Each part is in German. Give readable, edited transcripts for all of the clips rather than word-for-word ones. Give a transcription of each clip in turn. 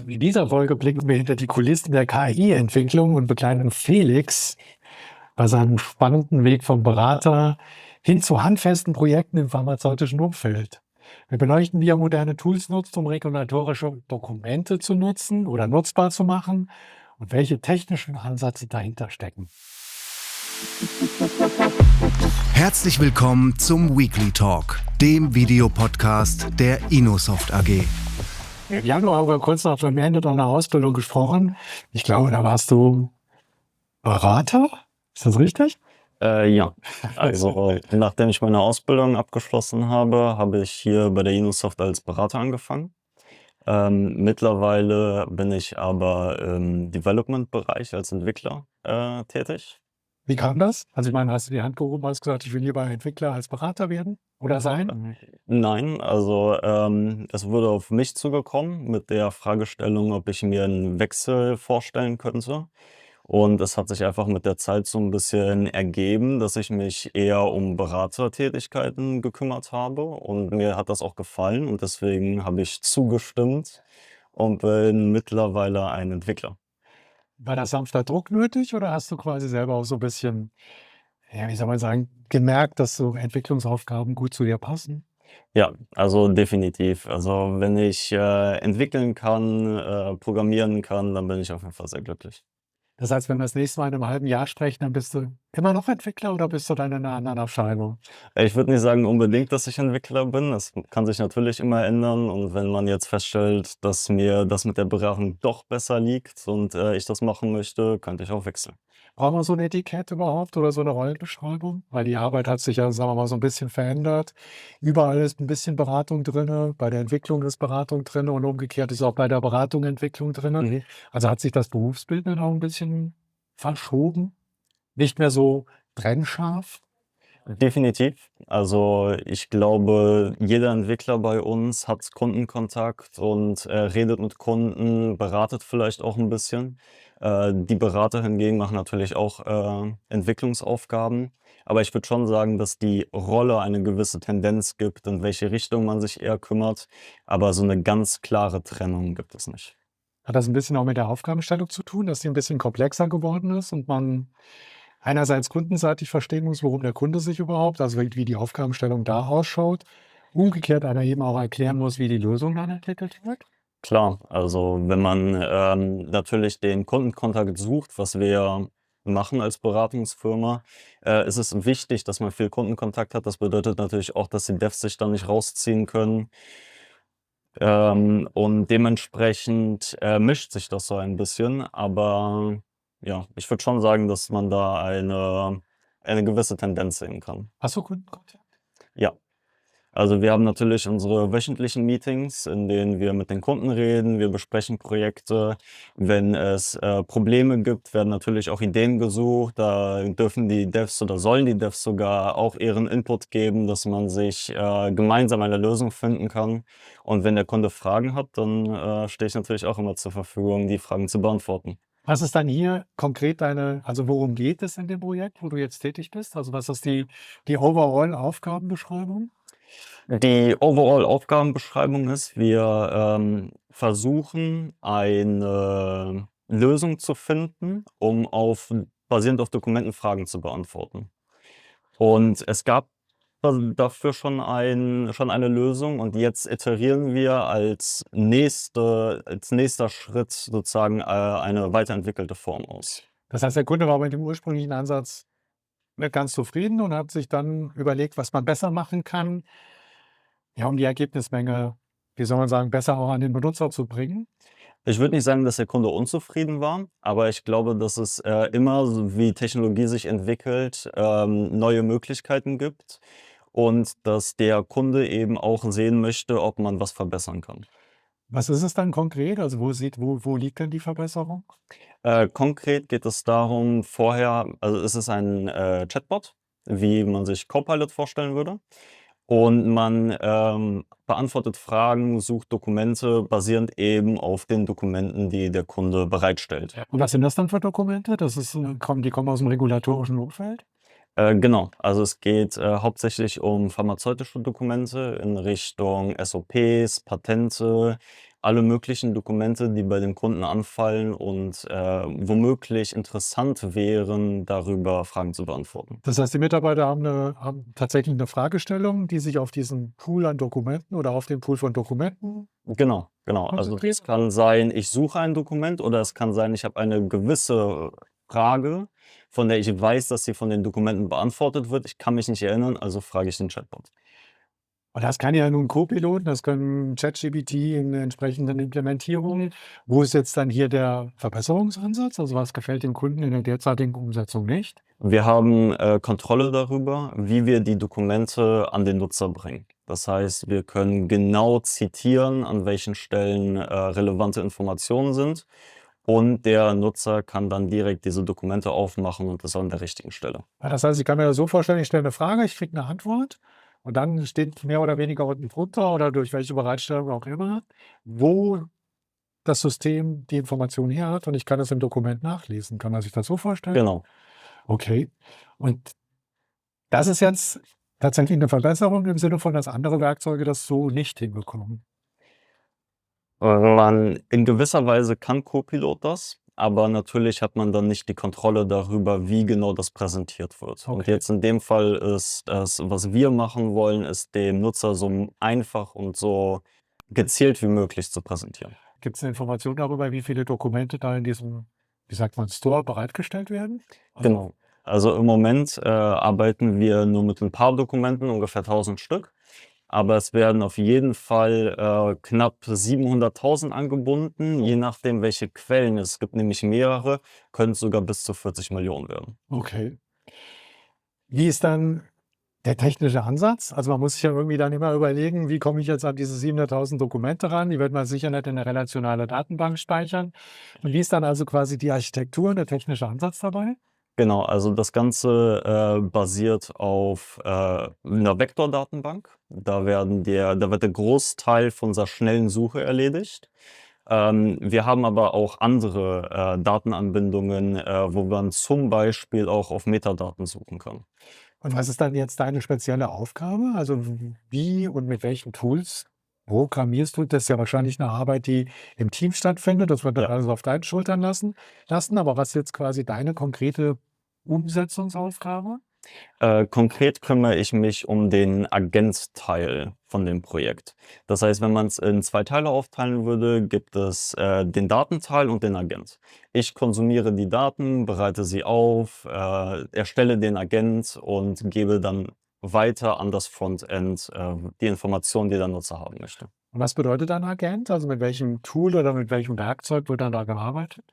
In dieser Folge blicken wir hinter die Kulissen der KI-Entwicklung und begleiten Felix bei seinem spannenden Weg vom Berater hin zu handfesten Projekten im pharmazeutischen Umfeld. Wir beleuchten, wie er moderne Tools nutzt, um regulatorische Dokumente zu nutzen oder nutzbar zu machen und welche technischen Ansätze dahinter stecken. Herzlich willkommen zum Weekly Talk, dem Videopodcast der Inosoft AG. Im Januar haben wir kurz nach dem Ende deiner Ausbildung gesprochen. Ich glaube, da warst du Berater. Ist das richtig? Ja, also nachdem ich meine Ausbildung abgeschlossen habe, habe ich hier bei der Inosoft als Berater angefangen. Mittlerweile bin ich aber im Development-Bereich als Entwickler tätig. Wie kam das? Also ich meine, hast du die Hand gehoben, hast gesagt, ich will lieber Entwickler als Berater werden oder sein? Nein, also es wurde auf mich zugekommen mit der Fragestellung, ob ich mir einen Wechsel vorstellen könnte. Und es hat sich einfach mit der Zeit so ein bisschen ergeben, dass ich mich eher um Beratertätigkeiten gekümmert habe und mir hat das auch gefallen und deswegen habe ich zugestimmt und bin mittlerweile ein Entwickler. War da sanfter Druck nötig oder hast du quasi selber auch so ein bisschen, ja, wie soll man sagen, gemerkt, dass so Entwicklungsaufgaben gut zu dir passen? Ja, also definitiv. Also, wenn ich entwickeln kann, programmieren kann, dann bin ich auf jeden Fall sehr glücklich. Das heißt, wenn wir das nächste Mal in einem halben Jahr sprechen, dann bist du immer noch Entwickler oder bist du dann in einer anderen Abteilung? Ich würde nicht sagen unbedingt, dass ich Entwickler bin. Das kann sich natürlich immer ändern und wenn man jetzt feststellt, dass mir das mit der Beratung doch besser liegt und ich das machen möchte, könnte ich auch wechseln. Braucht man so ein Etikett überhaupt oder so eine Rollenbeschreibung? Weil die Arbeit hat sich ja, sagen wir mal, so ein bisschen verändert. Überall ist ein bisschen Beratung drinne, bei der Entwicklung ist Beratung drinne und umgekehrt ist auch bei der Beratung Entwicklung drinne. Mhm. Also, hat sich das Berufsbild dann auch ein bisschen verschoben? Nicht mehr so trennscharf? Definitiv. Also, ich glaube, jeder Entwickler bei uns hat Kundenkontakt und redet mit Kunden, beratet vielleicht auch ein bisschen. Die Berater hingegen machen natürlich auch Entwicklungsaufgaben. Aber ich würde schon sagen, dass die Rolle eine gewisse Tendenz gibt, in welche Richtung man sich eher kümmert, aber so eine ganz klare Trennung gibt es nicht. Hat das ein bisschen auch mit der Aufgabenstellung zu tun, dass die ein bisschen komplexer geworden ist und man einerseits kundenseitig verstehen muss, worum der Kunde sich überhaupt, also wie die Aufgabenstellung da ausschaut, umgekehrt aber eben auch erklären muss, wie die Lösung dann entwickelt wird? Klar, also wenn man natürlich den Kundenkontakt sucht, was wir machen als Beratungsfirma, ist es wichtig, dass man viel Kundenkontakt hat. Das bedeutet natürlich auch, dass die Devs sich da nicht rausziehen können. Und dementsprechend mischt sich das so ein bisschen. Aber ja, ich würde schon sagen, dass man da eine gewisse Tendenz sehen kann. Hast du Kundenkontakt? Ja. Also, wir haben natürlich unsere wöchentlichen Meetings, in denen wir mit den Kunden reden. Wir besprechen Projekte. Wenn es Probleme gibt, werden natürlich auch Ideen gesucht. Da dürfen die Devs oder sollen die Devs sogar auch ihren Input geben, dass man sich gemeinsam eine Lösung finden kann. Und wenn der Kunde Fragen hat, dann stehe ich natürlich auch immer zur Verfügung, die Fragen zu beantworten. Was ist dann hier konkret also worum geht es in dem Projekt, wo du jetzt tätig bist? Also was ist die Overall-Aufgabenbeschreibung? Die Overall-Aufgabenbeschreibung ist, wir versuchen eine Lösung zu finden, um basierend auf Dokumenten Fragen zu beantworten. Und es gab dafür schon eine Lösung und jetzt iterieren wir als nächster Schritt sozusagen eine weiterentwickelte Form aus. Das heißt, der Kunde war mit dem ursprünglichen Ansatz nicht ganz zufrieden und hat sich dann überlegt, was man besser machen kann, ja, um die Ergebnismenge, wie soll man sagen, besser auch an den Benutzer zu bringen. Ich würde nicht sagen, dass der Kunde unzufrieden war, aber ich glaube, dass es immer, so wie Technologie sich entwickelt, neue Möglichkeiten gibt und dass der Kunde eben auch sehen möchte, ob man was verbessern kann. Was ist es dann konkret? Also wo liegt denn die Verbesserung? Konkret geht es darum, also es ist ein Chatbot, wie man sich Copilot vorstellen würde. Und man beantwortet Fragen, sucht Dokumente basierend eben auf den Dokumenten, die der Kunde bereitstellt. Ja. Und was sind das dann für Dokumente? Die kommen aus dem regulatorischen Umfeld? Genau, also es geht hauptsächlich um pharmazeutische Dokumente in Richtung SOPs, Patente alle möglichen Dokumente, die bei dem Kunden anfallen und womöglich interessant wären, darüber Fragen zu beantworten. Das heißt, die Mitarbeiter haben tatsächlich eine Fragestellung, die sich auf diesen Pool an Dokumenten oder auf den Pool von Dokumenten Genau. Also es konzentriert? kann sein, ich suche ein Dokument oder es kann sein, ich habe eine gewisse Frage, von der ich weiß, dass sie von den Dokumenten beantwortet wird. Ich kann mich nicht erinnern, also frage ich den Chatbot. Und das kann ja nun Copilot, das können ChatGPT in entsprechenden Implementierungen. Wo ist jetzt dann hier der Verbesserungsansatz? Also, was gefällt dem Kunden in der derzeitigen Umsetzung nicht? Wir haben Kontrolle darüber, wie wir die Dokumente an den Nutzer bringen. Das heißt, wir können genau zitieren, an welchen Stellen relevante Informationen sind und der Nutzer kann dann direkt diese Dokumente aufmachen und das an der richtigen Stelle. Ja, das heißt, ich kann mir das so vorstellen, ich stelle eine Frage, ich kriege eine Antwort und dann steht mehr oder weniger unten drunter oder durch welche Bereitstellung auch immer, wo das System die Information her hat und ich kann das im Dokument nachlesen. Kann man sich das so vorstellen? Genau. Okay. Und das ist jetzt tatsächlich eine Verbesserung im Sinne von, dass andere Werkzeuge das so nicht hinbekommen. In gewisser Weise kann Copilot das, aber natürlich hat man dann nicht die Kontrolle darüber, wie genau das präsentiert wird. Und Okay. jetzt in dem Fall ist das, was wir machen wollen, ist dem Nutzer so einfach und so gezielt wie möglich zu präsentieren. Gibt es eine Information darüber, wie viele Dokumente da in diesem, wie sagt man, Store bereitgestellt werden? Also, Genau. Also im Moment arbeiten wir nur mit ein paar Dokumenten, ungefähr 1000 Stück. Aber es werden auf jeden Fall knapp 700.000 angebunden, je nachdem, welche Quellen. Es gibt nämlich mehrere, können es sogar bis zu 40 Millionen werden. okay. Wie ist dann der technische Ansatz? Also man muss sich ja irgendwie dann immer überlegen, wie komme ich jetzt an diese 700.000 Dokumente ran? Die wird man sicher nicht in eine relationale Datenbank speichern. Und wie ist dann also quasi die Architektur und der technische Ansatz dabei? Genau, also das Ganze basiert auf 'ner Vektordatenbank. Da wird der Großteil von unserer schnellen Suche erledigt. Wir haben aber auch andere Datenanbindungen, wo man zum Beispiel auch auf Metadaten suchen kann. Und was ist dann jetzt deine spezielle Aufgabe? Also wie und mit welchen Tools programmierst du? Das ist ja wahrscheinlich eine Arbeit, die im Team stattfindet. Das wird dann Ja. alles auf deinen Schultern lassen. Aber was ist jetzt quasi deine konkrete Umsetzungsaufgabe? Konkret kümmere ich mich um den Agent-Teil von dem Projekt. Das heißt, wenn man es in 2 Teile aufteilen würde, gibt es den Datenteil und den Agent. Ich konsumiere die Daten, bereite sie auf, erstelle den Agent und gebe dann weiter an das Frontend die Informationen, die der Nutzer haben möchte. Und was bedeutet ein Agent? Also mit welchem Tool oder mit welchem Werkzeug wird dann da gearbeitet?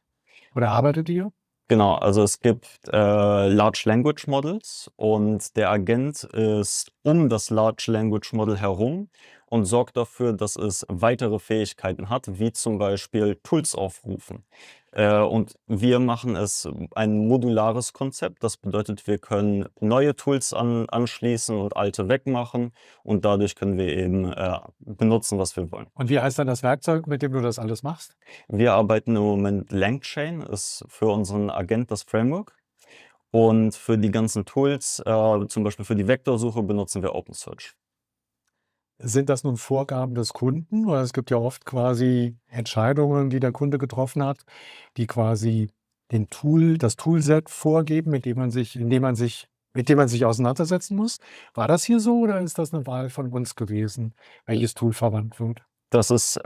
Oder arbeitet ihr? Genau, also es gibt Large Language Models und der Agent ist um das Large Language Model herum und sorgt dafür, dass es weitere Fähigkeiten hat, wie zum Beispiel Tools aufrufen. Und wir machen es ein modulares Konzept. Das bedeutet, wir können neue Tools anschließen und alte wegmachen und dadurch können wir eben benutzen, was wir wollen. Und wie heißt dann das Werkzeug, mit dem du das alles machst? Wir arbeiten im Moment LangChain, ist für unseren Agent das Framework. Und für die ganzen Tools, zum Beispiel für die Vektorsuche, benutzen wir OpenSearch. Sind das nun Vorgaben des Kunden? Weil es gibt ja oft quasi Entscheidungen, die der Kunde getroffen hat, die quasi das Toolset vorgeben, mit dem man sich auseinandersetzen muss. War das hier so oder ist das eine Wahl von uns gewesen, welches Tool verwandt wird? Das ist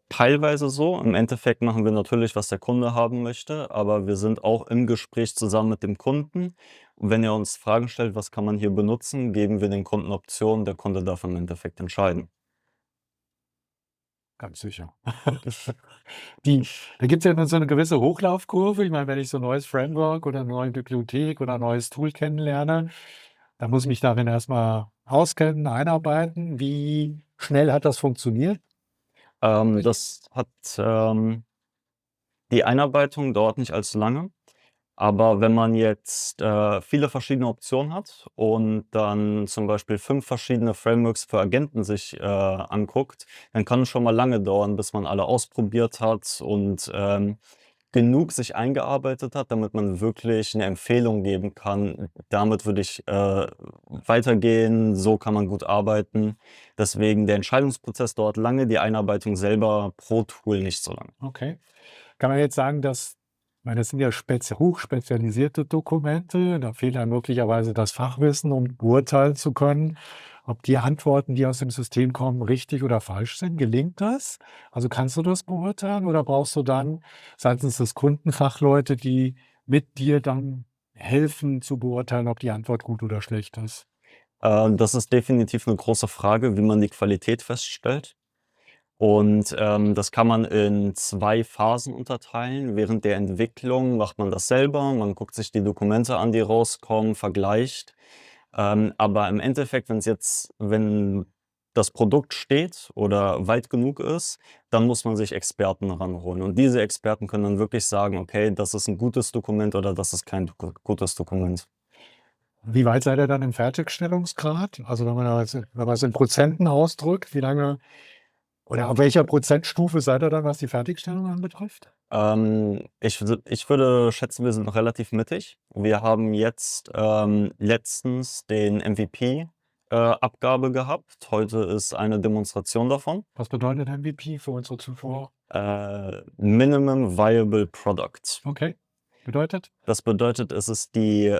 teilweise so. Im Endeffekt machen wir natürlich, was der Kunde haben möchte, aber wir sind auch im Gespräch zusammen mit dem Kunden. Und wenn er uns Fragen stellt, was kann man hier benutzen, geben wir den Kunden Optionen. Der Kunde darf im Endeffekt entscheiden. Ganz sicher. Die Da gibt's ja dann so eine gewisse Hochlaufkurve. Ich meine, wenn ich so 'n neues Framework oder 'ne neue Bibliothek oder 'n neues Tool kennenlerne, dann muss ich mich darin erst mal auskennen, einarbeiten. Wie schnell hat das funktioniert? Das hat die Einarbeitung dauert nicht allzu lange. Aber wenn man jetzt viele verschiedene Optionen hat und dann zum Beispiel 5 verschiedene Frameworks für Agenten sich anguckt, dann kann es schon mal lange dauern, bis man alle ausprobiert hat und genug sich eingearbeitet hat, damit man wirklich eine Empfehlung geben kann. Damit würde ich weitergehen, so kann man gut arbeiten. Deswegen der Entscheidungsprozess dauert lange, die Einarbeitung selber pro Tool nicht so lange. Okay. Kann man jetzt sagen, dass, ich meine, das sind ja hochspezialisierte Dokumente, da fehlt dann möglicherweise das Fachwissen, um beurteilen zu können, ob die Antworten, die aus dem System kommen, richtig oder falsch sind. Gelingt das? Also kannst du das beurteilen oder brauchst du dann seitens des Kunden Fachleute, die mit dir dann helfen zu beurteilen, ob die Antwort gut oder schlecht ist? Das ist definitiv eine große Frage, wie man die Qualität feststellt. Und das kann man in 2 Phasen unterteilen. Während der Entwicklung macht man das selber. Man guckt sich die Dokumente an, die rauskommen, vergleicht. Aber im Endeffekt, wenn das Produkt steht oder weit genug ist, dann muss man sich Experten ranholen. Und diese Experten können dann wirklich sagen: „Okay, das ist ein gutes Dokument oder das ist kein gutes Dokument." Wie weit seid ihr dann im Fertigstellungsgrad? Also wenn man es in Prozenten ausdrückt, wie lange oder auf welcher Prozentstufe seid ihr dann, was die Fertigstellung anbetrifft? Ich würde schätzen, wir sind noch relativ mittig. Wir haben jetzt letztens den MVP Abgabe gehabt. Heute ist eine Demonstration davon. Was bedeutet MVP für unsere Zuschauer? Minimum Viable Product. Okay. Bedeutet? Das bedeutet, es ist die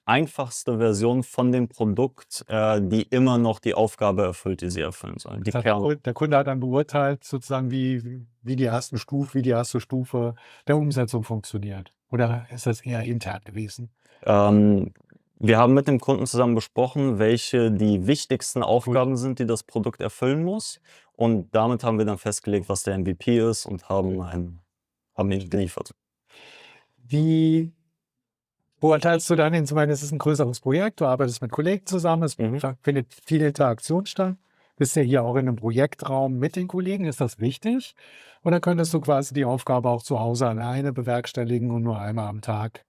einfachste Version von dem Produkt, die immer noch die Aufgabe erfüllt, die sie erfüllen soll. Die Das heißt, Kern der Kunde hat dann beurteilt, sozusagen, wie die erste Stufe der Umsetzung funktioniert. Oder ist das eher intern gewesen? Ähm, wir haben mit dem Kunden zusammen besprochen, welche die wichtigsten Aufgaben sind, die das Produkt erfüllen muss. Und damit haben wir dann festgelegt, was der MVP ist und haben ihn geliefert. Wie beurteilst du dann, ich meine, es ist ein größeres Projekt, du arbeitest mit Kollegen zusammen, es findet viel Interaktion statt. Bist ja hier auch in einem Projektraum mit den Kollegen, ist das wichtig? Oder könntest du quasi die Aufgabe auch zu Hause alleine bewerkstelligen und nur einmal am Tag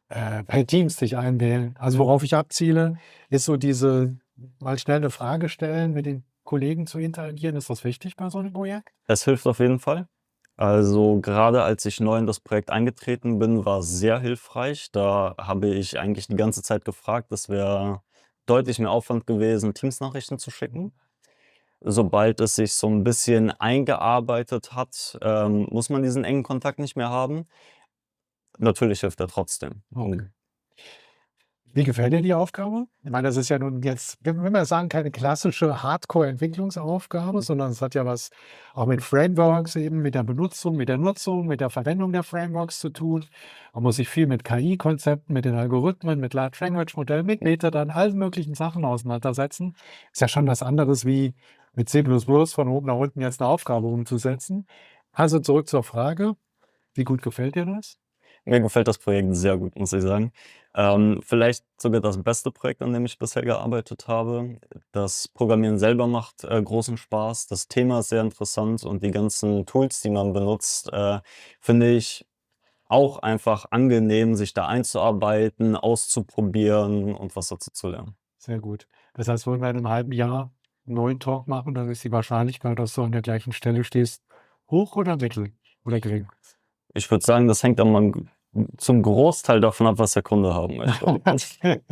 per Teams dich einwählen? Also worauf ich abziele, ist so diese mal schnell eine Frage stellen, mit den Kollegen zu interagieren. Ist das wichtig bei so einem Projekt? Es hilft auf jeden Fall. Also gerade als ich neu in das Projekt eingetreten bin, war es sehr hilfreich. Da habe ich eigentlich die ganze Zeit gefragt. Das wäre deutlich mehr Aufwand gewesen, Teams-Nachrichten zu schicken. Sobald es sich so ein bisschen eingearbeitet hat, muss man diesen engen Kontakt nicht mehr haben. Natürlich hilft er trotzdem. Okay. Wie gefällt dir die Aufgabe? Ich meine, das ist ja nun jetzt, wenn wir sagen, keine klassische Hardcore-Entwicklungsaufgabe, sondern es hat ja was auch mit Frameworks eben, mit der Benutzung, mit der Nutzung, mit der Verwendung der Frameworks zu tun. Man muss sich viel mit KI-Konzepten, mit den Algorithmen, mit Large Language Modellen, mit Metadaten, allen möglichen Sachen auseinandersetzen. Ist ja schon was anderes wie mit C++ von oben nach unten jetzt eine Aufgabe umzusetzen. Also zurück zur Frage, wie gut gefällt dir das? Mir gefällt das Projekt sehr gut, muss ich sagen. Vielleicht sogar das beste Projekt, an dem ich bisher gearbeitet habe. Das Programmieren selber macht großen Spaß. Das Thema ist sehr interessant und die ganzen Tools, die man benutzt, finde ich auch einfach angenehm, sich da einzuarbeiten, auszuprobieren und was dazu zu lernen. Sehr gut. Das heißt, wollen wir in einem halben Jahr einen neuen Talk machen, dann ist die Wahrscheinlichkeit, dass du an der gleichen Stelle stehst, hoch oder mittel oder gering? Ich würde sagen, das hängt aber zum Großteil davon ab, was der Kunde haben möchte.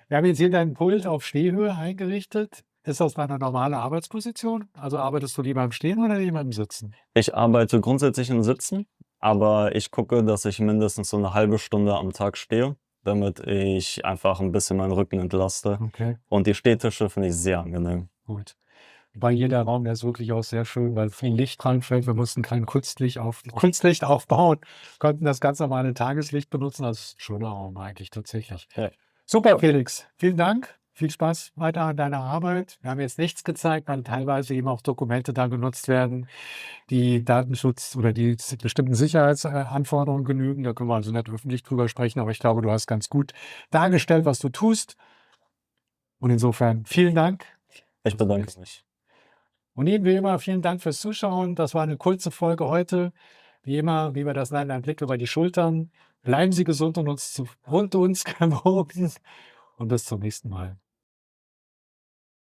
Wir haben jetzt hier dein Pult auf Stehhöhe eingerichtet. Ist das deine normale Arbeitsposition? Also arbeitest du lieber im Stehen oder lieber im Sitzen? Ich arbeite grundsätzlich im Sitzen, aber ich gucke, dass ich mindestens so eine halbe Stunde am Tag stehe, damit ich einfach ein bisschen meinen Rücken entlaste. Okay, Und die Stehtische finde ich sehr angenehm. gut. Wobei hier der Raum, der ist wirklich auch sehr schön, weil viel Licht reinfällt. Wir mussten kein Kunstlicht aufbauen, konnten das ganz normale Tageslicht benutzen. Das ist ein schöner Raum eigentlich tatsächlich. Ja. Super, Felix. Vielen Dank. Viel Spaß weiter an deiner Arbeit. Wir haben jetzt nichts gezeigt, weil teilweise eben auch Dokumente da genutzt werden, die Datenschutz oder die bestimmten Sicherheitsanforderungen genügen. Da können wir also nicht öffentlich drüber sprechen, aber ich glaube, du hast ganz gut dargestellt, was du tust. Und insofern vielen Dank. Ich bedanke mich. Und Ihnen wie immer vielen Dank fürs Zuschauen. Das war eine kurze Folge heute. Wie immer, wie wir das nennen, ein Blick über die Schultern. Bleiben Sie gesund und uns gewogen. Und bis zum nächsten Mal.